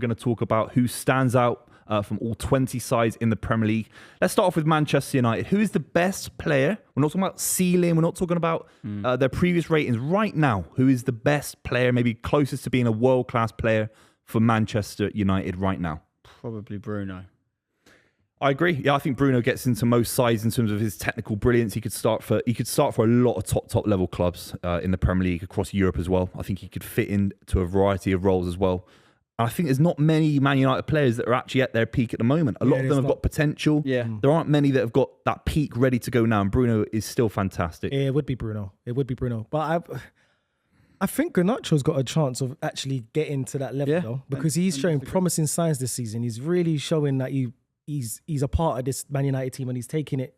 we're going to talk about who stands out from all 20 sides in the Premier League. Let's start off with Manchester United. Who is the best player? We're not talking about ceiling. We're not talking about their previous ratings. Right now, who is the best player, maybe closest to being a world-class player for Manchester United right now? Probably Bruno. I agree. Yeah, I think Bruno gets into most sides in terms of his technical brilliance. He could start for a lot of top level clubs in the Premier League across Europe as well. I think he could fit into a variety of roles as well. I think there's not many Man United players that are actually at their peak at the moment. A lot of them have got potential. Yeah. There aren't many that have got that peak ready to go now, and Bruno is still fantastic. Yeah, it would be Bruno. But I think Garnacho's got a chance of actually getting to that level though, because he's showing promising signs this season. He's really showing that he's a part of this Man United team, and he's taking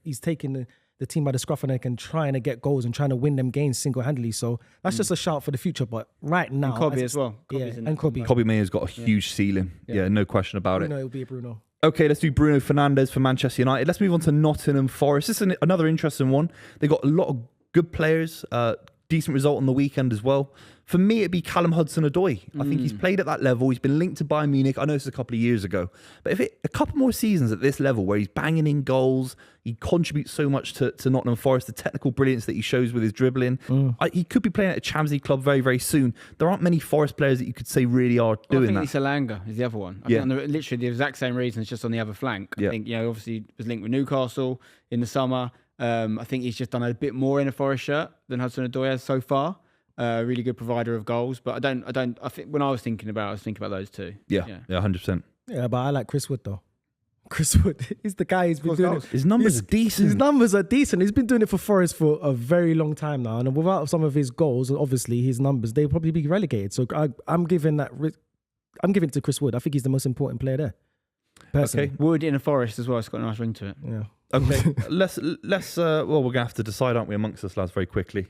the team by the scruff of the neck and trying to get goals and trying to win them games single-handedly. So that's just a shout for the future. But right now... And Kobe as well. And Kobe. Kobe Mayor's got a huge ceiling. Yeah, no question about Bruno, it'll be Bruno. Okay, let's do Bruno Fernandes for Manchester United. Let's move on to Nottingham Forest. This is another interesting one. They got a lot of good players, decent result on the weekend as well. For me, it'd be Callum Hudson-Odoi. I think he's played at that level. He's been linked to Bayern Munich. I know this is a couple of years ago. But a couple more seasons at this level where he's banging in goals, he contributes so much to Nottingham Forest, the technical brilliance that he shows with his dribbling. He could be playing at a Champions League club very, very soon. There aren't many Forest players that you could say really are doing that. I think Salanga is the other one. I think literally the exact same reasons, just on the other flank. I think, obviously he was linked with Newcastle in the summer. I think he's just done a bit more in a Forest shirt than Hudson-Odoi has so far. Really good provider of goals, but I think when I was thinking about those two. Yeah, 100%. Yeah, but I like Chris Wood though. Chris Wood is the guy who's been doing it. His numbers are decent. His numbers are decent. He's been doing it for Forest for a very long time now, and without some of his goals, obviously his numbers, they'll probably be relegated. So I'm giving it to Chris Wood. I think he's the most important player there. Personally. Okay, Wood in a Forest as well. It's got a nice ring to it. Yeah. Okay, let's. Well, we're gonna have to decide, aren't we, amongst us lads, very quickly.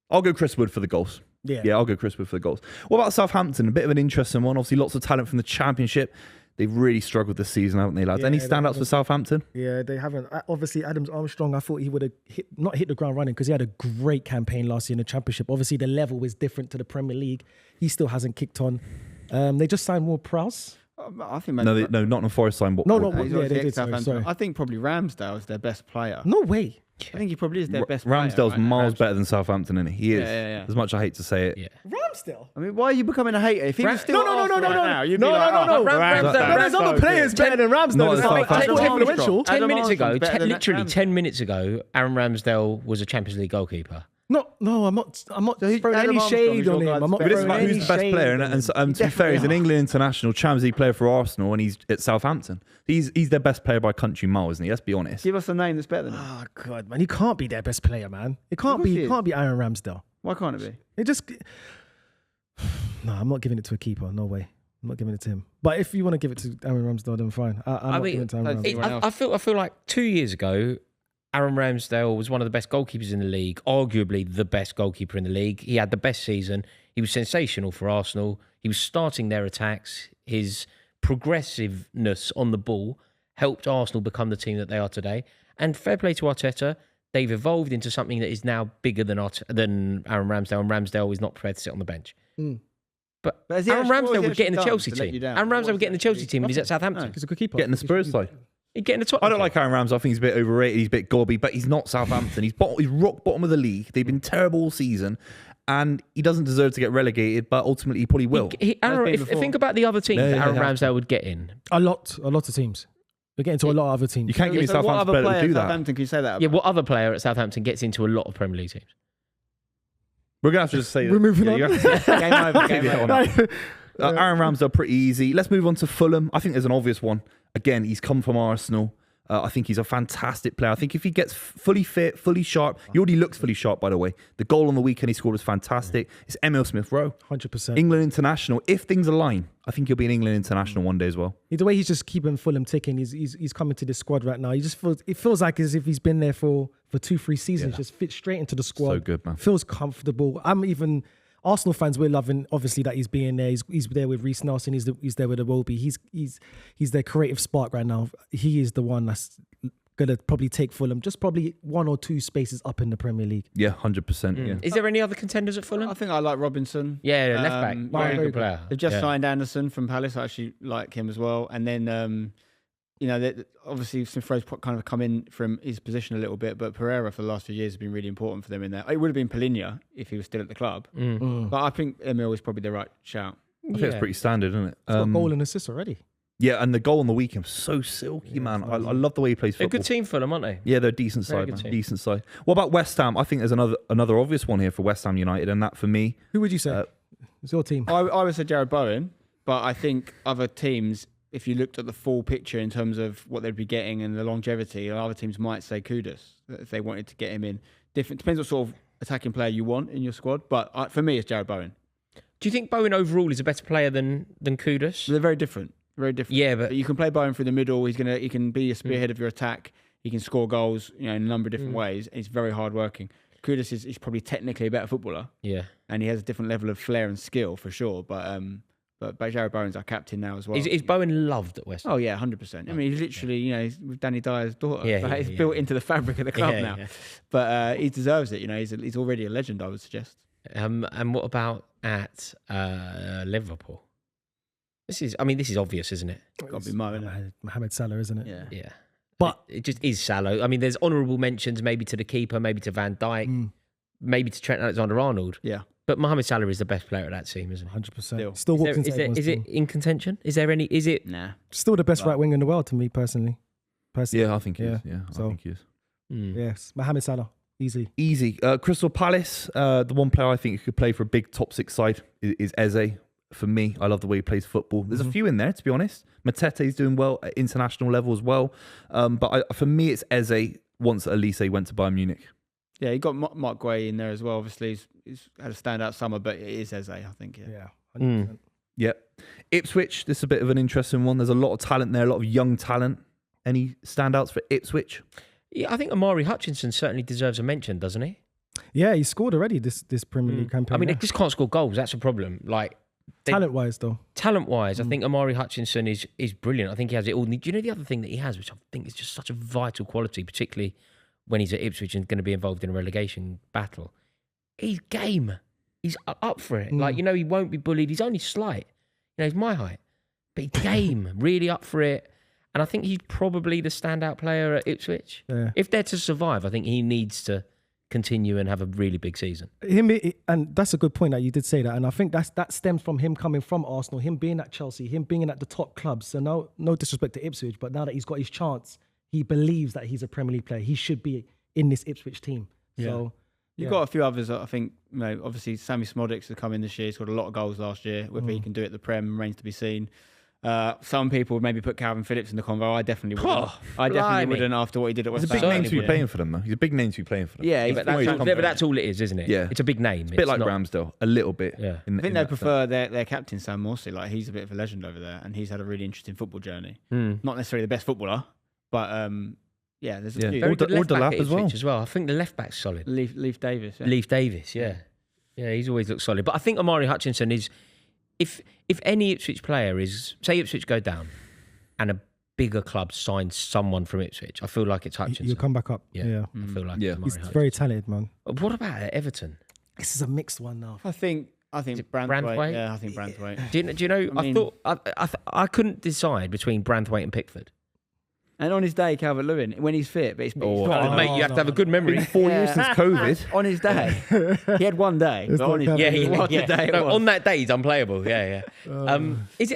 I'll go Chris Wood for the goals. Yeah, I'll go Chris Wood for the goals. What about Southampton? A bit of an interesting one. Obviously, lots of talent from the Championship. They've really struggled this season, haven't they, lads? Any standouts for Southampton? Yeah, they haven't. Obviously, Adams Armstrong, I thought he would have not hit the ground running because he had a great campaign last year in the Championship. Obviously, the level is different to the Premier League. He still hasn't kicked on. They just signed Ward Prowse. I think no, Nottingham Forest signed. They did. Sorry. I think probably Ramsdale is their best player. No way. I think he probably is their best player. Ramsdale's miles better than Southampton, isn't he? He is. Yeah. As much as I hate to say it. Yeah. Ramsdale? I mean, why are you becoming a hater? If he was still No. There's other players better than Ramsdale. 10 minutes ago, literally 10 minutes ago, Aaron Ramsdale was a Champions League goalkeeper. No, I'm not throwing any shade on him. But it's about who's the best player, and to be fair, he's an England international, Champions League player for Arsenal, and he's at Southampton. He's their best player by country mile, isn't he? Let's be honest. Give us a name that's better than him. Oh God, man, he can't be their best player, man. It can't be Aaron Ramsdale. Why can't it be? It just no. I'm not giving it to a keeper. No way. I'm not giving it to him. But if you want to give it to Aaron Ramsdale, then fine. I'm not giving it to Aaron Ramsdale. I feel like 2 years ago, Aaron Ramsdale was one of the best goalkeepers in the league, arguably the best goalkeeper in the league. He had the best season. He was sensational for Arsenal. He was starting their attacks. His progressiveness on the ball helped Arsenal become the team that they are today. And fair play to Arteta, they've evolved into something that is now bigger than Aaron Ramsdale, and Ramsdale is not prepared to sit on the bench. But Aaron Ramsdale would get in the Chelsea team. Aaron Ramsdale would get in the Chelsea team if he's at Southampton. He's a good keeper. Getting the Spurs side. I don't like Aaron Ramsdale. I think he's a bit overrated. He's a bit gobby, but he's not Southampton. He's rock bottom of the league. They've been terrible all season, and he doesn't deserve to get relegated, but ultimately he probably will. Think about the other teams that Aaron Ramsdale would get in. A lot of teams. We're getting to a lot of other teams. You can't give me Southampton better to do that. Can you say that about? Yeah, what other player at Southampton gets into a lot of Premier League teams? We're going to have to just say we're moving on. Game over. Aaron Ramsdale, pretty easy. Let's move on to Fulham. I think there's an obvious one. Again, he's come from Arsenal. I think he's a fantastic player. I think if he gets fully fit, fully sharp, he already looks fully sharp, by the way. The goal on the weekend he scored was fantastic. It's Emile Smith-Rowe. 100%. England international. If things align, I think he'll be an England international one day as well. The way he's just keeping Fulham ticking, he's coming to the squad right now. It feels like as if he's been there for 2-3 seasons, just fits straight into the squad. So good, man. Feels comfortable. Arsenal fans, we're loving obviously that he's being there. He's there with Reece Nelson. He's there with Iwobi. He's their creative spark right now. He is the one that's going to probably take Fulham just probably 1 or 2 spaces up in the Premier League. Yeah, 100%. Yeah. Is there any other contenders at Fulham? I think I like Robinson. Yeah, left back. Very good player. They've just signed Anderson from Palace. I actually like him as well. And then, obviously Smith Rowe's kind of come in from his position a little bit, but Pereira for the last few years has been really important for them in there. It would have been Palhinha if he was still at the club. But I think Emil is probably the right shout. I think it's pretty standard, isn't it? He's got a goal and assist already. Yeah, and the goal on the weekend was so silky, man. I love the way he plays football. They're a good team, Fulham, aren't they? Yeah, they're a decent side, man. Decent side. What about West Ham? I think there's another obvious one here for West Ham United, and that for me... Who would you say? It's your team. I would say Jared Bowen, but I think other teams, if you looked at the full picture in terms of what they'd be getting and the longevity, other teams might say Kudus if they wanted to get him in. Depends what sort of attacking player you want in your squad, but for me, it's Jared Bowen. Do you think Bowen overall is a better player than Kudus? They're very different. Very different. Yeah, but you can play Bowen through the middle. He can be a spearhead of your attack. He can score goals, in a number of different ways. He's very hard working. Kudus is probably technically a better footballer. Yeah, and he has a different level of flair and skill for sure. But Jared Bowen's our captain now as well. Is Bowen loved at West Ham? Oh yeah, 100%. I mean, he's literally, he's with Danny Dyer's daughter. He's built into the fabric of the club now. Yeah. But he deserves it. He's already a legend, I would suggest. And what about at Liverpool? This is obvious, isn't it? Got to be Mo, isn't it? Mohamed Salah, isn't it? Yeah. But it just is Salah. I mean, there's honourable mentions maybe to the keeper, maybe to Van Dijk, maybe to Trent Alexander-Arnold. Yeah. But Mohamed Salah is the best player of that team, isn't he? 100%. Still walks into everyone's Is it in contention? Is there any? Is it? Nah. Still the best right wing in the world to me personally. Yeah, I think he is. Yeah, I think he is. Yes, Mohamed Salah. Easy. Crystal Palace, the one player I think who could play for a big top 6 side is Eze. For me, I love the way he plays football. There's a few in there, to be honest. Matete's doing well at international level as well. But for me, it's Eze once Elise went to Bayern Munich. Yeah, you got Mark Guay in there as well. Obviously, he's had a standout summer, but it is Eze, I think. Yeah. 100%. Yep. Ipswich, this is a bit of an interesting one. There's a lot of talent there, a lot of young talent. Any standouts for Ipswich? Yeah, I think Amari Hutchinson certainly deserves a mention, doesn't he? Yeah, he scored already this Premier League campaign. I mean, they just can't score goals. That's a problem. Talent-wise, though. Talent-wise, I think Amari Hutchinson is brilliant. I think he has it all. Do you know the other thing that he has, which I think is just such a vital quality, particularly when he's at Ipswich and going to be involved in a relegation battle? He's game. He's up for it. He won't be bullied. He's only slight. He's my height. But he's game. Really up for it. And I think he's probably the standout player at Ipswich. Yeah. If they're to survive, I think he needs to continue and have a really big season. And that's a good point that you did say that. And I think that stems from him coming from Arsenal, him being at Chelsea, him being at the top clubs. So no disrespect to Ipswich, but now that he's got his chance, he believes that he's a Premier League player. He should be in this Ipswich team. Yeah. So you've got a few others. I think, obviously Sammy Smodics has come in this year. He's got a lot of goals last year. Whether he can do it at the Prem remains to be seen. Some people would maybe put Calvin Phillips in the convo. I definitely wouldn't. Wouldn't after what he did at West Ham. He's a big name to be playing for them, though. He's a big name to be playing for them. Yeah, but that's all it is, isn't it? Yeah. It's a big name. It's a bit like Ramsdale, a little bit. Yeah. I think they prefer their captain, Sam Morsey. He's a bit of a legend over there, and he's had a really interesting football journey. Not necessarily the best footballer, but there's a few. Very good left back as well. I think the left back's solid. Leif Davis. Yeah. Leif Davis, yeah. Yeah, he's always looked solid. But I think Amari Hutchinson is... If any Ipswich player is, say Ipswich go down and a bigger club signs someone from Ipswich, I feel like it's Hutchinson. You'll come back up. Yeah. I feel like he's very talented, man. What about Everton? This is a mixed one now. I think Branthwaite. Yeah, I think Branthwaite. Do you know, I couldn't decide between Branthwaite and Pickford. And on his day, Calvert-Lewin, when he's fit, but mate, you have to have a good memory. 4 years since COVID. On his day, he had one day. But on his day, on that day, he's unplayable. Yeah. Is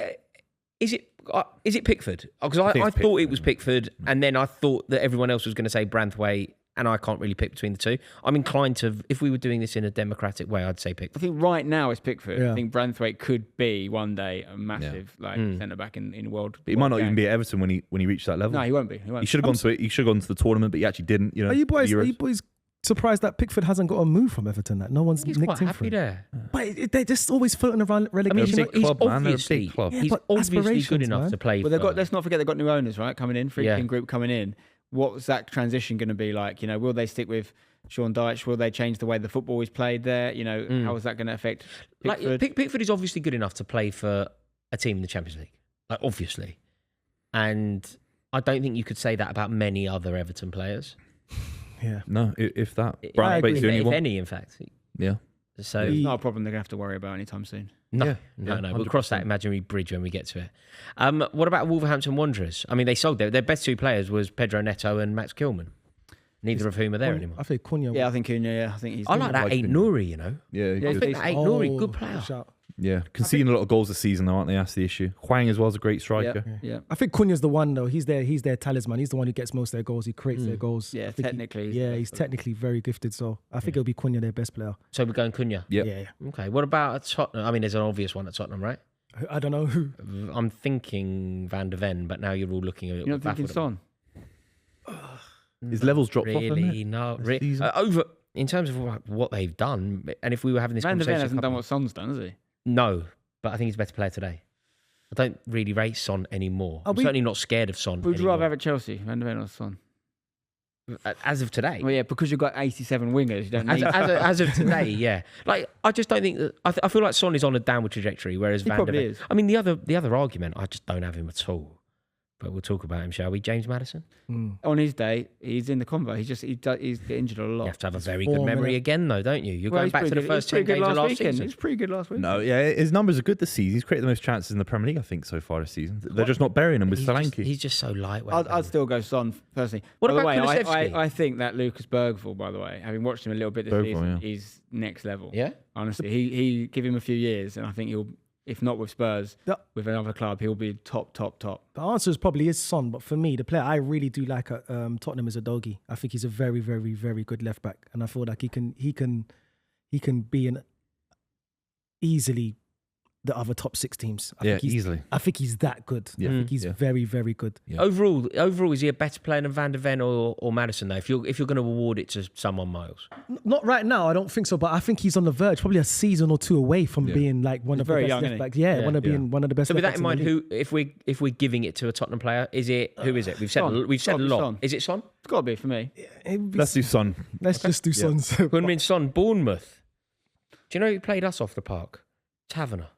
it Pickford? Because I thought it was Pickford, and then I thought that everyone else was going to say Branthwaite, and I can't really pick between the two. I'm inclined to, if we were doing this in a democratic way, I'd say Pickford. I think right now it's Pickford. Yeah. I think Branthwaite could be one day a massive centre back in world. But he might not even be at Everton when he reached that level. No, he won't be. He should have gone to it. He should have gone to the tournament, but he actually didn't. Are you boys surprised that Pickford hasn't got a move from Everton? That no one's he's nicked quite him happy there. But they're just always floating around relegation. I mean, he's obviously good enough to play. Well, let's not forget they've got new owners, right? Coming in, Friedkin Group coming in. What's that transition going to be like? Will they stick with Sean Dyche? Will they change the way the football is played there? How is that going to affect Pickford? Pickford is obviously good enough to play for a team in the Champions League, obviously. And I don't think you could say that about many other Everton players. Yeah. No, if that. I Brighton agree. Bates the only If one. any, in fact. Yeah. So It's not a problem they're going to have to worry about anytime soon. no, Yeah, no, yeah, no. We'll cross that 100%. imaginary bridge when we get to it. What about Wolverhampton Wanderers? I mean, they sold their best two players was Pedro Neto and Max Kilman. Neither of whom are there anymore. I think Cunha. Yeah, I think Cunha. Yeah, I think he's. I like that like Ain't him. Nouri, you know. Yeah, Yeah, good. I think that Ain't Nouri, good player. Shout. Yeah, conceding a lot of goals this season, though, aren't they? That's the issue. Hwang as well is a great striker. Yeah. I think Cunha's the one though. He's their talisman. He's the one who gets most of their goals. He creates their goals. Yeah, I think technically, he's he's the best. technically very gifted. So I think it'll be Cunha their best player. So we're going Cunha. Yep. Yeah. Okay. What about at Tottenham? I mean, there's an obvious one at Tottenham, right? I don't know who. I'm thinking Van de Ven, but now you're all looking a little You're not bit thinking baffled. Son? His levels dropped off, Really? haven't it? No. This season? Over in terms of what they've done, and if we were having this Van de Ven conversation, hasn't done what Son's done, has he? No, but I think he's a better player today. I don't really rate Son anymore. I'm we- certainly not scared of Son. Would you rather anymore. have at Chelsea, Van de Ven or Son? As of today? Well, yeah, because you've got 87 wingers. You don't As, need. as of today, yeah. Like I just don't think that. I feel like Son is on a downward trajectory, whereas He Van de probably Ven. is. I mean, the other argument, I just don't have him at all. But we'll talk about him, shall we? James Maddison. On his day, he's in the convo. He's get injured a lot. You have to have a very good form, memory innit? again, though, don't you? You're Well, going he's back to pretty the good- first he's 10 pretty good games of last weekend. season. He's pretty good last week. No, yeah, his numbers are good this season. He's created the most chances in the Premier League, I think, so far this season. They're just not burying him with Solanke. He's just so lightweight. I'd still go Son personally. What by the about way, Kulusevski? I think that Lucas Bergvall, by the way, having watched him a little bit this Bergvall, season, is next level. Yeah? Honestly, he give him a few years, and I think he'll, if not with Spurs, The- with another club, he'll be top. The answer is probably his Son, but for me, the player I really do like at Tottenham is Udogie. I think he's a very, very, very good left back, and I feel like he can be an easily the other top 6 teams. I Yeah, think he's, easily. I think he's that good. Yeah. I think he's Yeah. very, very good. Yeah. Overall, is he a better player than Van de Ven or Madison, though? If you're going to award it to someone, Miles. Not right now, I don't think so, but I think he's on the verge, probably a season or two away from Yeah. being like one He's of the very best young, left isn't he? backs. Yeah, Yeah. one of being one of the best. So with left that in backs mind, the league. if we're giving it to a Tottenham player, who is it? We've said Son. we've said a Gotta be lot. Son. Is it Son? It's got to be for me. It'd be- Let's do Son. let's just do Sons. Kunmin Son, Bournemouth. Do you know who played us off the park? Taverner.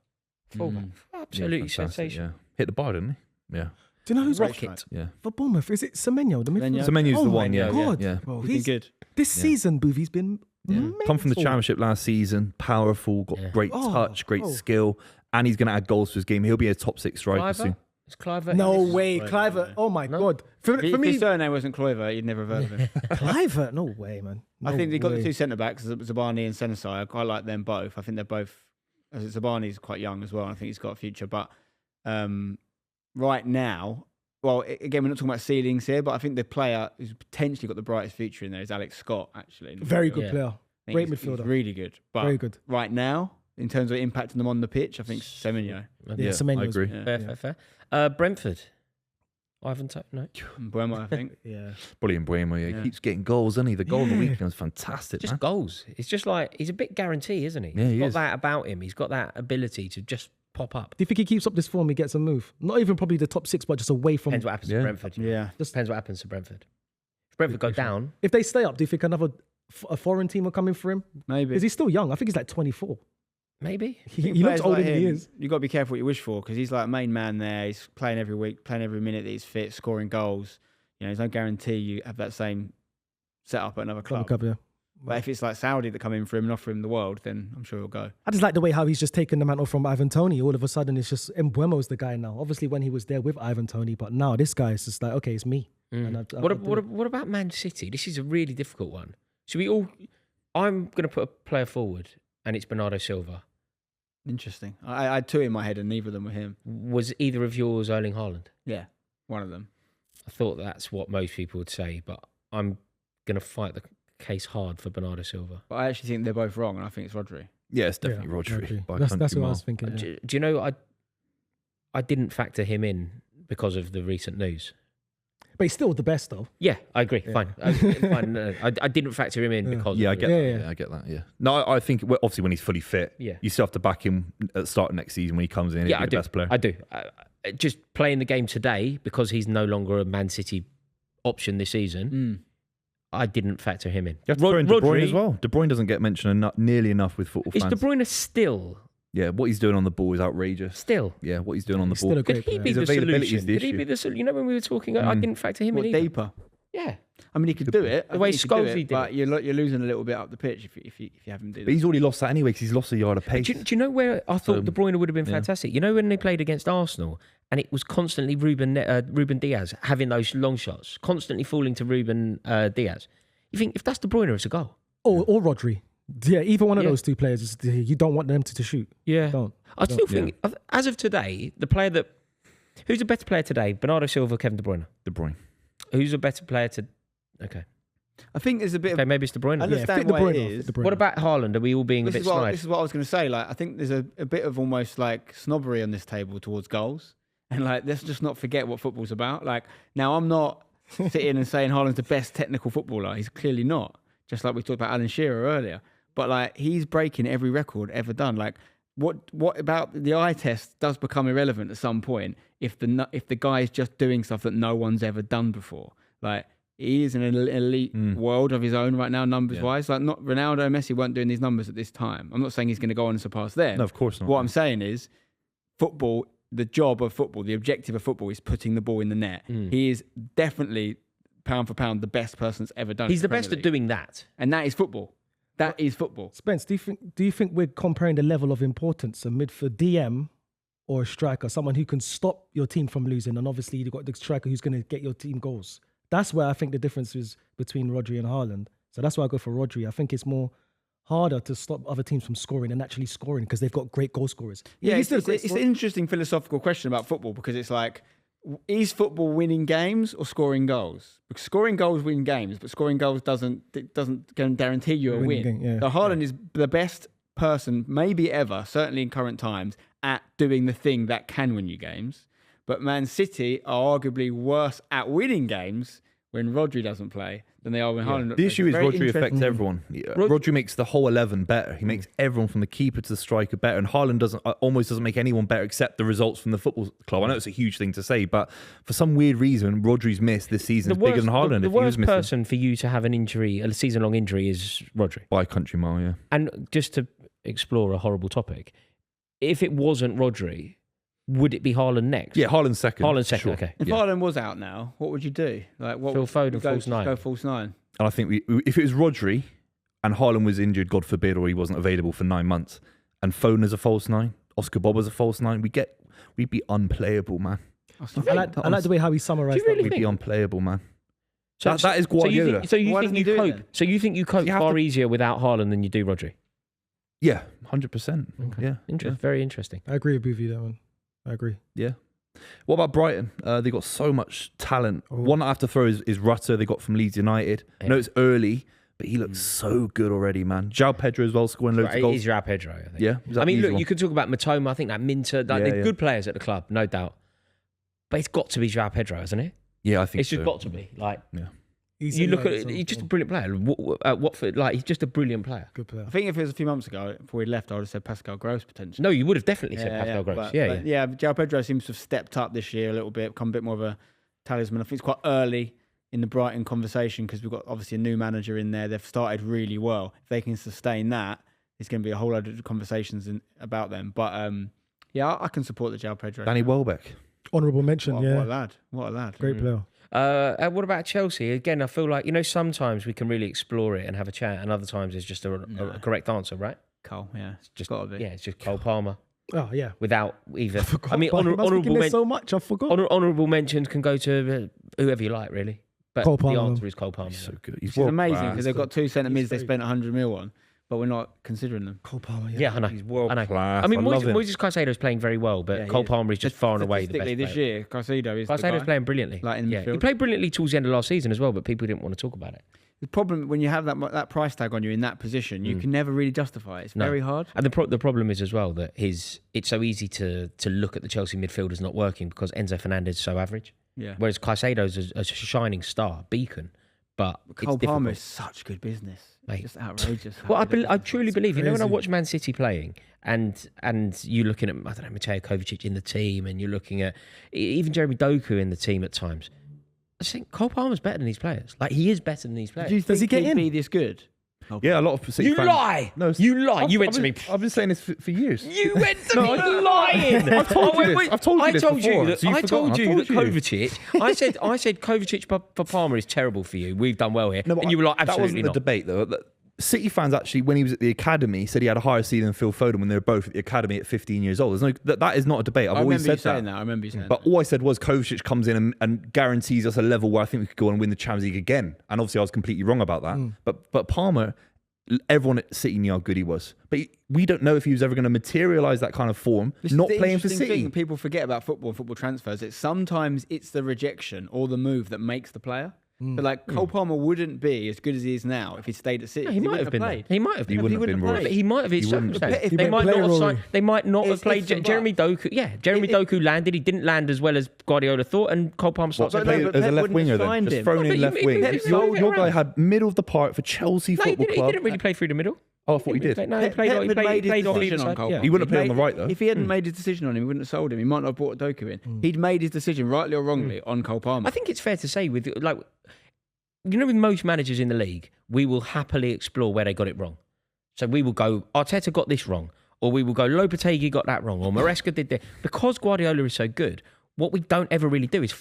Fullback. Absolutely Yeah, fantastic, sensational. Yeah. Hit the bar, didn't he? Yeah. Do you know who's Rocket. rocket Yeah. for Bournemouth? Is it Semenyo? The midfielder? Semenyo. Semenyo's Oh the my one, yeah. God. Yeah. Bro, He's been good. This Yeah. season, Buvey's been Come from the mental. Championship last season, powerful, got Yeah. great Oh, touch, great oh. skill, and he's going to add goals to his game. He'll be a top 6 striker soon. Cliver? Is Cliver? No Yes. way, Right. Cliver. Oh my No? God. For If me, his surname wasn't Kluivert, you'd never have heard of him. Cliver. No way, man. I No think they got way. the 2 centre backs, Zabani and Senesi. I quite like them both. I think they're both. Zabani's quite young as well. And I think he's got a future. But right now, well, again, we're not talking about ceilings here, but I think the player who's potentially got the brightest future in there is Alex Scott. Actually, Very good Yeah. player. I think great he's midfielder. really good. But Very good. right now, in terms of impacting them on the pitch, I think Semenyo, Yeah, Yeah, I Semenyo's- agree. yeah. Fair. Brentford. Ivan no. Buemo, I think. Yeah. Brilliant, Buemo. Yeah. Yeah. He keeps getting goals, doesn't he? The goal of the Yeah. weekend was fantastic, Just man. goals. It's just like he's a bit guarantee, isn't he? Yeah, he He's got is. that about him. He's got that ability to just pop up. Do you think he keeps up this form? He gets a move. Not even probably the top 6, but just away from. Depends what happens Yeah. to Brentford. Yeah. Depends what happens to Brentford. If Brentford go down, If they stay up, do you think a foreign team will come in for him? Maybe. Because he's still young. I think he's like 24. maybe. He looks older than he is. You've got to be careful what you wish for because he's like a main man there. He's playing every week, playing every minute that he's fit, scoring goals. You know, there's no guarantee you have that same setup at another club. Yeah. But if it's like Saudi that come in for him and offer him the world, then I'm sure he'll go. I just like the way how he's just taken the mantle from Ivan Toney. All of a sudden, it's just Mbuemo's the guy now. Obviously, when he was there with Ivan Toney, but now this guy is just like, okay, it's me. And I What about Man City? This is a really difficult one. Should we all? I'm going to put a player forward, and it's Bernardo Silva. Interesting. I had 2 in my head and neither of them were him. Was either of yours Erling Haaland? Yeah, one of them. I thought that's what most people would say, but I'm going to fight the case hard for Bernardo Silva. But I actually think they're both wrong and I think it's Rodri. Yeah, it's definitely Yeah, Rodri. by a That's country what I mile. was thinking. Yeah. Do you know I didn't factor him in because of the recent news. But he's still the best, though. Yeah, I agree. Yeah. Fine. Fine. No, I didn't factor him in Yeah. because Yeah, I of get the, that. Yeah. Yeah, I get that. Yeah. No, I think obviously when he's fully fit, Yeah. you still have to back him at the start of next season when he comes in. Yeah, He'll be the best player. I do. Just playing the game today because he's no longer a Man City option this season. I didn't factor him in. You have to throw in De Bruyne as well. De Bruyne doesn't get mentioned nearly enough with football Is fans. De Bruyne still Yeah, what he's doing on the ball is outrageous. Still. Yeah, what he's doing on the still ball. a great Could he player. be His the availability solution? is the Could he issue. be the solution? You know, when we were talking, I didn't factor him in either. Deeper. Yeah. I mean, he could do it. The way I think he could do Scholesy it, did but it. you're losing a little bit up the pitch if you have him do But that. he's already lost that anyway because he's lost a yard of pace. Do you know where I thought De Bruyne would have been yeah. fantastic? You know when they played against Arsenal and it was constantly Ruben Diaz having those long shots, constantly falling to Ruben Diaz. You think if that's De Bruyne, it's a goal. Or Rodri. Yeah, either one of Yeah. those two players, you don't want them to shoot. Yeah. Don't. I still think, as of today, who's a better player today? Bernardo Silva, Kevin De Bruyne. De Bruyne. Who's a better player to? Okay. I think there's a bit Okay, of. maybe it's De Bruyne. I understand fit De why Bruyne it off, is. De Bruyne. What about Haaland? Are we all being a bit snide? This is what I was going to say. Like, I think there's a bit of almost like snobbery on this table towards goals, and like let's just not forget what football's about. Like, now I'm not sitting and saying Haaland's the best technical footballer. He's clearly not. Just like we talked about Alan Shearer earlier, but like he's breaking every record ever done. Like, what about the eye test does become irrelevant at some point if the guy is just doing stuff that no one's ever done before. Like, he is in an elite world of his own right now, numbers wise. Like, not Ronaldo and Messi weren't doing these numbers at this time. I'm not saying he's going to go on and surpass them. No, of course not. What I'm saying is, football, the job of football, the objective of football is putting the ball in the net. He is definitely, pound for pound, the best person that's ever done it. He's the best at doing that. And that is football. That is football. Spence, do you think we're comparing the level of importance of for DM or a striker, someone who can stop your team from losing, and obviously you've got the striker who's going to get your team goals? That's where I think the difference is between Rodri and Haaland. So that's why I go for Rodri. I think it's more harder to stop other teams from scoring and actually scoring because they've got great goal scorers. Yeah, it's an interesting philosophical question about football because it's like, is football winning games or scoring goals? Because scoring goals win games, but scoring goals doesn't guarantee you a win. Game, yeah. So Haaland is the best person, maybe ever, certainly in current times, at doing the thing that can win you games. But Man City are arguably worse at winning games when Rodri doesn't play than they are when Haaland. The issue is Rodri affects everyone. Rodri makes the whole 11 better. He makes everyone from the keeper to the striker better. And Haaland almost doesn't make anyone better except the results from the football club. I know it's a huge thing to say, but for some weird reason, Rodri's miss this season is bigger than Haaland. The worst person for you to have an injury, a season-long injury, is Rodri. By a country mile, yeah. And just to explore a horrible topic, if it wasn't Rodri, would it be Haaland next? Yeah, Haaland second. Haaland second, sure. okay. If Haaland was out now, what would you do? Like, what Phil would Foden, you go, false nine. Go false nine. And I think if it was Rodri and Haaland was injured, God forbid, or he wasn't available for 9 months, and Foden is a false nine, Oscar Bob is a false nine, we'd be unplayable, man. I like the way how he summarised that. We'd be unplayable, man. That is Guardiola. So you Why think doesn't he you do it cope? then? So you think you cope far easier without Haaland than you do Rodri? Yeah, 100%. Okay. Yeah, Very interesting. I agree with Buvey, that one. I agree. yeah. What about Brighton? They got so much talent. One I have to throw is Rutter. They got from Leeds United. I know it's early, but he looks so good already, man. João Pedro as well, scoring loads of goals. He's João Pedro, I think. Yeah. I mean, look, you could talk about Matoma. I think that Minter. They're good players at the club, no doubt. But it's got to be João Pedro, hasn't it? Yeah, I think it's just so. got to be. Like, yeah. You look at it, he's just a brilliant player. At Watford, like, he's just a brilliant player. Good player. I think if it was a few months ago, before he left, I would have said Pascal Gross potentially. No, you would have definitely said Pascal Gross. But Yeah. João Pedro seems to have stepped up this year a little bit, become a bit more of a talisman. I think it's quite early in the Brighton conversation because we've got obviously a new manager in there. They've started really well. If they can sustain that, it's going to be a whole load of conversations about them. But I can support the João Pedro. Danny Welbeck. Honourable mention, What a lad. What a lad. Great player. What about Chelsea? Again, I feel like, sometimes we can really explore it and have a chat, and other times it's just a correct answer, right? Cole, yeah. It's just got to be. Yeah, it's just Cole Palmer. Oh, yeah. Without even. I mean, so much, I forgot. honourable mentions can go to whoever you like, really. But Cole the Palmer. answer is Cole Palmer. He's so good. Which is amazing because they've got two centre mids they spent 100 mil on, but we're not considering them. Cole Palmer, Yeah, I know. He's world I know. class. I mean, love him. Moises Caicedo is playing very well, but Yeah, he Cole is. Palmer is just far and away the best Statistically, player. this year, Caicedo is the Caicedo's guy. playing brilliantly. Like in the He midfield. played brilliantly towards the end of last season as well, but people didn't want to talk about it. The problem when you have that price tag on you in that position, you can never really justify it. It's very hard. And the problem is as well that it's so easy to look at the Chelsea midfielders not working because Enzo Fernandez is so average. Yeah. Whereas Caicedo's a shining star, beacon. But Cole it's Palmer difficult. is such good business. Mate. Just outrageous. Well, I truly believe, when I crazy. watch Man City playing and you're looking at, Mateo Kovacic in the team and you're looking at even Jeremy Doku in the team at times, I just think Cole Palmer's better than these players. Like, he is better than these players. Do you think Does he get he'd in? be this good? Yeah, a lot of City You fans. lie. No, You lie. You went to me. I've been saying this for years. You went to me lying. I've told you this. I've told you this before. That, So you've I told you that forgotten. Kovacic. I said Kovacic for Palmer is terrible for you. We've done well here, No, but and you were like, that absolutely wasn't not. the debate though. City fans actually, when he was at the academy, said he had a higher ceiling than Phil Foden when they were both at the academy at 15 years old. There's no, that is not a debate. I've always said that. I remember you saying But all I said was Kovacic comes in and guarantees us a level where I think we could go and win the Champions League again. And obviously I was completely wrong about that. But Palmer, everyone at City knew how good he was. But we don't know if he was ever going to materialise that kind of form, not playing for City. Thing people forget about football and football transfers. Sometimes it's the rejection or the move that makes the player. But like Cole Palmer wouldn't be as good as he is now if he stayed at City. No, he might have been. played. He might have been. He wouldn't have been, Rory. He might have been. He wouldn't have been. They might not have signed. They might not have It's played ifs and Jeremy buts. Doku. Yeah, Jeremy Doku landed. He didn't land as well as Guardiola thought, and Cole Palmer starts. but playing. no, As a Pep left wouldn't winger have then, signed just him. thrown No, in but left you- wing. Pep sold Your him guy around. had middle of the park for Chelsea No, he Football Club. didn't really play through the middle. Oh, I thought he did. No, he played Pep off had made his either decision on side. Cole Yeah. Palmer. He wouldn't have played He'd on the right, though. If he hadn't made his decision on him, he wouldn't have sold him. He might not have brought Doku in. He'd made his decision, rightly or wrongly, on Cole Palmer. I think it's fair to say with like, you know, with most managers in the league, we will happily explore where they got it wrong. So we will go, Arteta got this wrong, or we will go, Lopetegui got that wrong, or Maresca did that. Because Guardiola is so good, what we don't ever really do is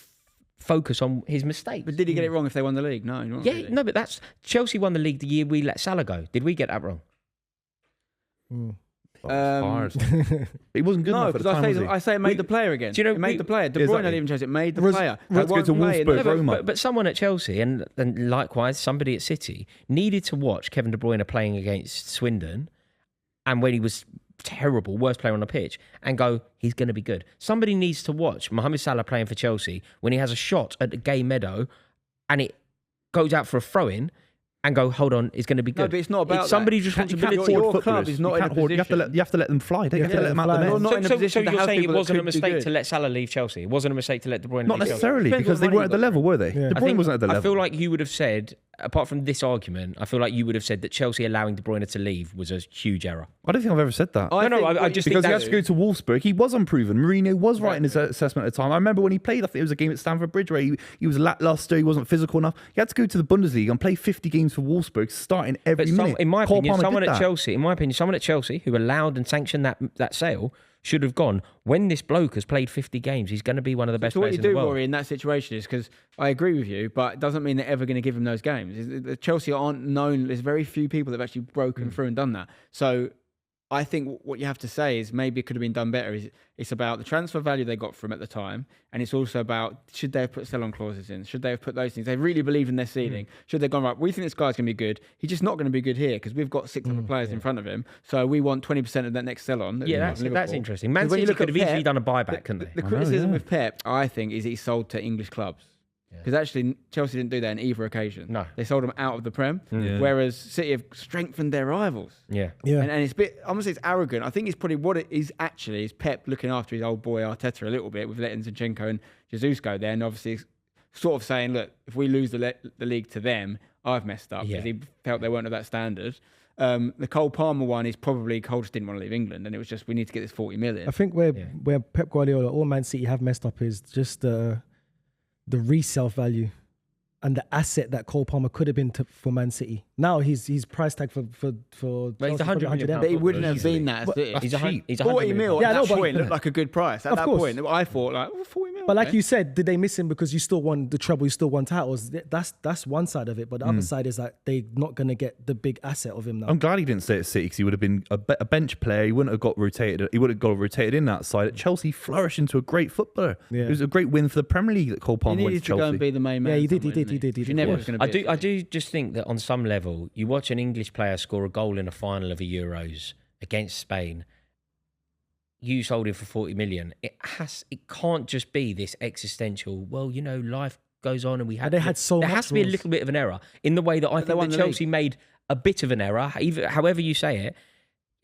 focus on his mistakes. But did he get it wrong if they won the league? No, not Yeah, really. no, but that's Chelsea won the league the year we let Salah go. Did we get that wrong? Hard. He wasn't good No, enough at the because time, was he? I say it made the player again. Do you know, it made the player. De Bruyne Exactly. didn't even chose it. Made the Ros- player. Let's go to Wolfsburg, Roma. But someone at Chelsea and likewise somebody at City needed to watch Kevin De Bruyne playing against Swindon, and when he was terrible, worst player on the pitch, and go, he's going to be good. Somebody needs to watch Mohamed Salah playing for Chelsea when he has a shot at the Gay Meadow, and it goes out for a throw-in, and go, hold on, it's going to be good. No, but it's not about somebody that. just You can't responsibility. your club is not in a You have to let them fly. Don't you? Yeah, have to let them out the fly. net. You're not in a So position to you're have saying it people that wasn't a could do mistake good. to let Salah leave Chelsea? It wasn't a mistake to let De Bruyne Not leave necessarily, Depends because what they money weren't at the you got. level, were they? Yeah. De Bruyne wasn't at the level. I feel like you would have said, apart from this argument, I feel like you would have said that Chelsea allowing De Bruyne to leave was a huge error. I don't think I've ever said that. I No, think I what just you- think Because he had that's- to go to Wolfsburg. He was unproven. Mourinho was right in his assessment at the time. I remember when he played, I think it was a game at Stamford Bridge where he was lackluster, he wasn't physical enough. He had to go to the Bundesliga and play 50 games for Wolfsburg, starting every minute. In my Cole opinion, Palmer someone did at that. Chelsea who allowed and sanctioned that sale should have gone, when this bloke has played 50 games, he's going to be one of the best So what players you in the do, world. Rory, in that situation is because I agree with you, but it doesn't mean they're ever going to give him those games. Chelsea aren't known. There's very few people that have actually broken through and done that. So I think what you have to say is maybe it could have been done better. It's about the transfer value they got from at the time, and it's also about should they have put sell-on clauses in? Should they have put those things? They really believe in their ceiling. Should they have gone, right, we think this guy's going to be good. He's just not going to be good here because we've got 6 other players in front of him. So we want 20% of that next sell-on. that Yeah, we've got that's from Liverpool. interesting. Man Because when you City look could at have easily Pep, done a buyback, couldn't they? The criticism yeah. with Pep, I think, is he sold to English clubs. Because actually, Chelsea didn't do that on either occasion. No. They sold them out of the Prem, Yeah. whereas City have strengthened their rivals. Yeah. Yeah. And it's a bit, I'm going to say it's arrogant. I think it's probably what it is actually is Pep looking after his old boy Arteta a little bit with letting Zinchenko and Jesus go there. And obviously sort of saying, look, if we lose the league to them, I've messed up. Yeah. Because he felt they weren't of that standard. The Cole Palmer one is probably Cole just didn't want to leave England. And it was just, we need to get this 40 million. I think where Pep Guardiola or Man City have messed up is just the resale value and the asset that Cole Palmer could have been for Man City. Now he's price tag for But he's Chelsea, 100 probably million M. But he wouldn't have Easily. been that. But- City. He's a cheap. He's 40 mil Yeah, at no, that but- point looked like a good price. At Of that course. point, I thought like, 40 mil. But like okay. you said, did they miss him because you still won the treble, you still won titles? That's one side of it. But the other side is that they're not going to get the big asset of him now. I'm glad he didn't stay at City because he would have been a bench player. He wouldn't have got rotated. He would have got rotated in that side. At Chelsea, flourished into a great footballer. Yeah. It was a great win for the Premier League that Cole he Palmer went needed to to go Chelsea. and be the main man. Yeah, he did, somewhere, he didn't did. He never Yeah. was going to be. I do just think that on some level, you watch an English player score a goal in a final of a Euros against Spain. You sold him for 40 million. It can't just be this existential. Well, you know, life goes on, and we had. they had so There much has to be a rules. little bit of an error in the way that I they think won that the Chelsea made a bit of an error. Even however you say it,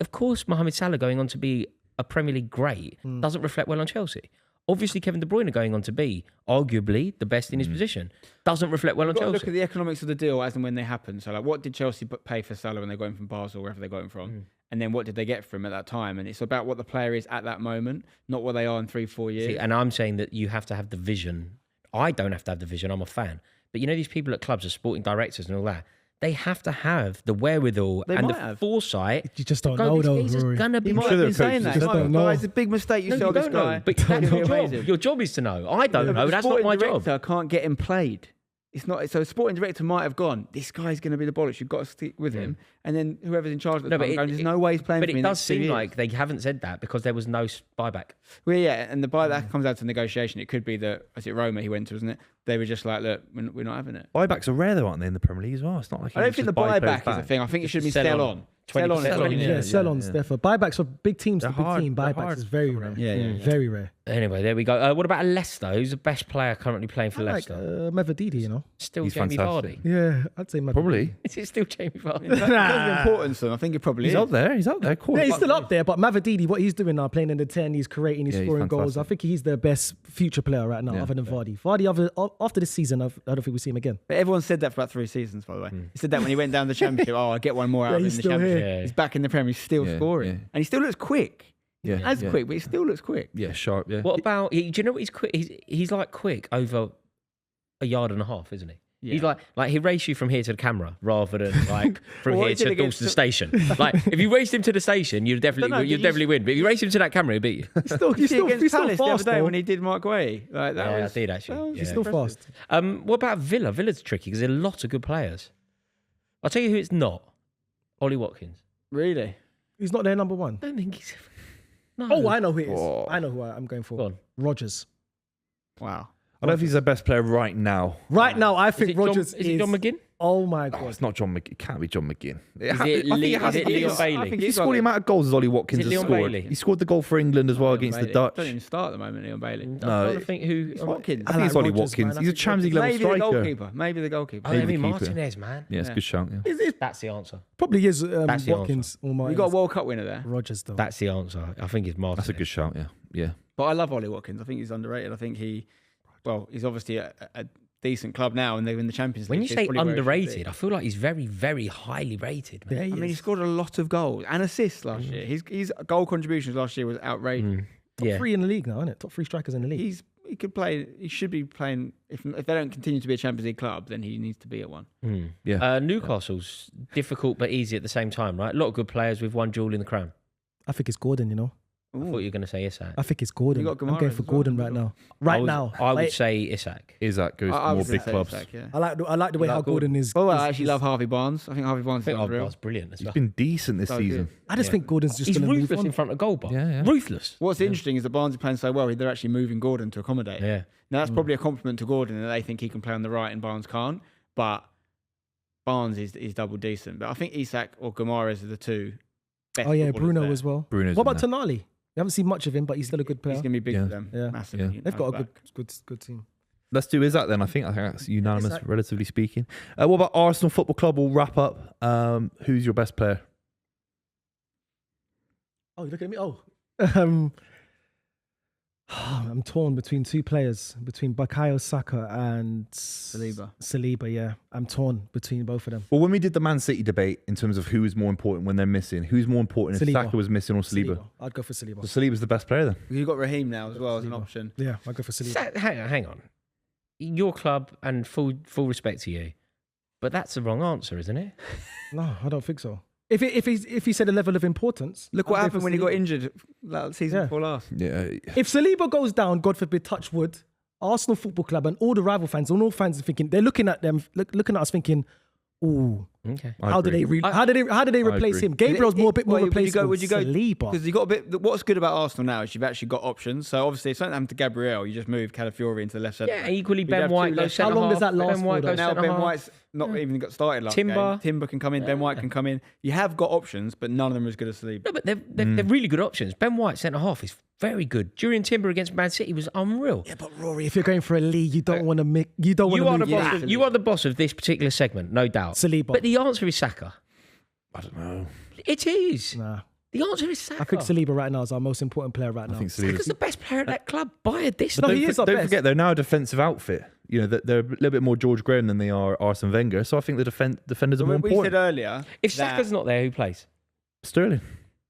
of course, Mohamed Salah going on to be a Premier League great doesn't reflect well on Chelsea. Obviously, Kevin De Bruyne going on to be arguably the best in his position doesn't reflect well on You've got to Chelsea. look at the economics of the deal as and when they happen. So, like, what did Chelsea pay for Salah when they got him from Basel, wherever they got him from? And then what did they get from him at that time? And it's about what the player is at that moment, not what they are in 3-4 years. See, and I'm saying that you have to have the vision. I don't have to have the vision. I'm a fan. But you know, these people at clubs are sporting directors and all that. they have to have the wherewithal They and might the have. foresight. You just don't to go, know, this though, geezer's Rory. gonna be He might sure have the been saying coaches that. just He might have don't gone, know. "It's a big mistake you No, sell you this don't guy." know, but that's your Amazing. job. Your job is to know. I don't But know. the That's not sporting my job. director can't get him played. It's not so. A sporting director might have gone, "This guy's going to be the bollocks. You've got to stick with him." And then whoever's in charge at the time going, "There's no way he's playing." But for me it in the does next 2 seem years." like they haven't said that because there was no buyback. Well, yeah, and the buyback comes out to negotiation. It could be that, is it Roma he went to, wasn't it? They were just like, "Look, we're not having it." Buybacks are rare though, aren't they, in the Premier League as well? It's not like I don't think the buyback is a thing. I think it should be sell on. Sell on. Sell on, Yeah, sell-ons. Therefore, buybacks for big teams. They're The big hard- team they're buybacks hard is very for rare. them. Yeah. Very rare. Anyway, there we go. What about Leicester? Who's the best player currently playing for I like Leicester? Mavididi, you know. Still He's Jamie fantastic. Vardy. Yeah, I'd say Mavididi. Probably. Is it still Jamie Vardy? In terms of importance, I think it probably He's is. up there. He's up there. Cool. Yeah, he's still up there, but Mavididi, what he's doing now, playing in the 10, he's creating, he's Yeah, he's scoring goals. I fantastic. think he's the best future player right now, Yeah. other than Vardy. Vardy, after this season, I don't think we see him again. But everyone said that for about 3 seasons, by the way. He said that when he went down the Championship. Oh, I get one more out Yeah, of him in he's the still Championship. here. Yeah. He's back in the Premier. He's still Yeah, scoring, yeah. and he still looks quick. Yeah. As yeah. quick, but he still looks quick. Yeah, sharp. Yeah. What about? Do you know what he's quick? He's like quick over a yard and a half, isn't he? Yeah. He's like he raced you from here to the camera rather than like from Well, what here he did to against Dalston Station. Like if you raced him to the station, you'd definitely No, you'd you definitely win. But if you raced him to that camera, he'd beat you. He's still, Did you see against he's still Palace the fast, other day though. when he did Mark Way? Like that Yeah, was, I did actually. that was Yeah. He's still impressive. fast. What about Villa? Villa's tricky because there's a lot of good players. I'll tell you who it's not. Ollie Watkins. Really? He's not their number one. I don't think he's. No. Oh, I know who it is. Oh. I know who I'm going for. Go on. Rodgers. Wow. I don't know if he's the best player right now. Right now, I Is think it John, Rodgers is it John McGinn? Oh my Oh, God. it's not John McGinn. It can't be John McGinn. Is it Leon Bailey? He scored the amount of goals as Ollie Watkins Is it has Leon scored. Bailey? He scored the goal for England as well against the Dutch. Don't even start at the moment, Leon Bailey. I'm No, trying to think who. It's Watkins. I think it's Ollie Rodgers, Watkins. man. He's a Champions League level Maybe the striker. goalkeeper. Maybe the goalkeeper. Oh, Emi keeper. Martinez, man. Yeah, it's a good shout. Yeah. That's the answer. Probably is That's the Watkins or You Martinez. got a World Cup winner there. Rodgers, though. That's the answer. I think it's Martinez. That's a good shout. Yeah. Yeah. But I love Ollie Watkins. I think he's underrated. I think he's obviously a decent club now, and they're in the Champions League. When you so say he's probably where he should underrated, be. I feel like he's very, very highly rated. Man. Yeah, he I mean, he is. scored a lot of goals and assists last year. His goal contributions last year was outrageous. Top Yeah. 3 in the league now, isn't it? Top 3 strikers in the league. He could play. He should be playing. If they don't continue to be a Champions League club, then he needs to be at one. Yeah. Newcastle's difficult but easy at the same time, right? A lot of good players with one jewel in the crown. I think it's Gordon, you know. I thought you were going to say Isak. I think it's Gordon. You got I'm going Guimaraes for as well. Gordon right now. Right now. I would Like, say Isak. Isaac goes to I more was big gonna say clubs. Isak, yeah. I like the way You how like Gordon is. Oh, is- I actually is- love Harvey Barnes. I think Harvey Barnes I think is real. that's brilliant as He's well. been decent this So season. good. I just think Gordon's just He's going to move ruthless on. in front of goal bar. Yeah. Ruthless. What's interesting is that Barnes is playing so well, they're actually moving Gordon to accommodate him. Yeah. Now, that's probably a compliment to Gordon that they think he can play on the right and Barnes can't. But Barnes is double decent. But I think Isak or Guimaraes are the two best. Oh, yeah, footballers Bruno there. as well. Bruno's What about in there. Tonali? We haven't seen much of him, but he's still a good player. He's going to be big Yeah. for them. Yeah. Massively. Yeah. They've got a Back. good team. Let's do Isaac then. I think that's unanimous, Isaac. relatively speaking. What about Arsenal Football Club? We'll wrap up. Who's your best player? Oh, you look at me. Oh. I'm torn between two players, between Bukayo Saka and Saliba, yeah. I'm torn between both of them. Well, when we did the Man City debate in terms of who is more important when they're missing, who's more important if Saliba. Saka was missing or Saliba? I'd go for Saliba. So Saliba's the best player then. You've got Raheem now as well as an Saliba. option. Yeah, I'd go for Saliba. Hang on. Your club and full respect to you. But that's the wrong answer, isn't it? No, I don't think so. If he said a level of importance, Look I'd what go happened for when he got Saliba. injured season Yeah. before last. Yeah. If Saliba goes down, God forbid, touch wood, Arsenal Football Club and all the rival fans, and all fans are thinking, they're looking at them, looking at us thinking, ooh, Okay. how did they replace agree. him? Gabriel's a bit more replaceable. Would you go? Saliba. Because you got a bit. What's good about Arsenal now is you've actually got options. So obviously, if something happened to Gabriel, you just move Calafiori into the left side. Yeah, equally You'd Ben have White two goes left- centre How long half. does that last Ben White for, goes though? Now centre Ben half. White's not even got started last Timber. game. Timber can come in. Ben White can come in. You have got options, but none of them are as good as Saliba. No, but they're really good options. Ben White centre half is very good. During Timber against Man City was unreal. Yeah, but Rory, if you're going for a league, you don't want to make. You don't want You to are the move boss. that. You are the boss of this particular segment, no doubt. Saliba. But the answer is Saka. I don't know. It is. Nah, The answer is Saka. I think Saliba right now is our most important player right now. I think Saka's Saliba's. the best player at that club by a distance. No, he is our Don't best. forget, they're now a defensive outfit. You know, they're a little bit more George Graham than they are Arsene Wenger. So I think the defenders are more We said important. earlier. If that- Saka's not there, who plays? Sterling.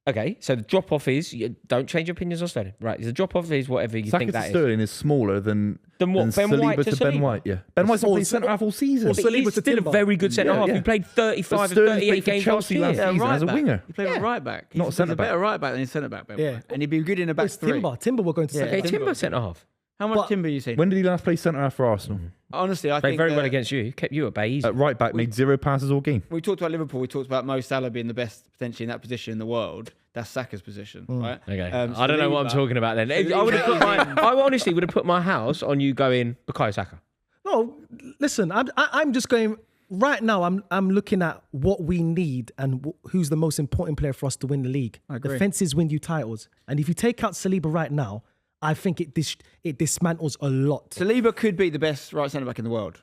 Okay, so the drop off is don't change your opinions on Sterling. Right, the drop off is whatever you think that is. Sterling is smaller than what? Ben Saliba White to Ben Saliba? White. Yeah, Ben White's not played centre half all season. But he's still a very good centre half. Yeah. He played 35 and Sterling 38 played for games Chelsea last year. last season as a winger. He played a right back. Not a centre back. He's a better right back than his centre back. Yeah. And he'd be good in a back It's three. Timber will go into Okay, centre. Timber centre half. How much Timber you seen? When did he last play centre half for Arsenal? Honestly, I Played think very well against you. Kept you at bay easy. At right back, made 0 passes all game. We talked about Liverpool. We talked about Mo Salah being the best potentially in that position in the world. That's Saka's position, right? Okay. I don't know what I'm talking about then. Saliba- I would have put I honestly would have put my house on you going Bukayo Saka. No, listen, I'm just going right now. I'm looking at what we need and who's the most important player for us to win the league. I agree. Defenses win you titles, and if you take out Saliba right now, I think it dismantles a lot. Saliba could be the best right centre back in the world.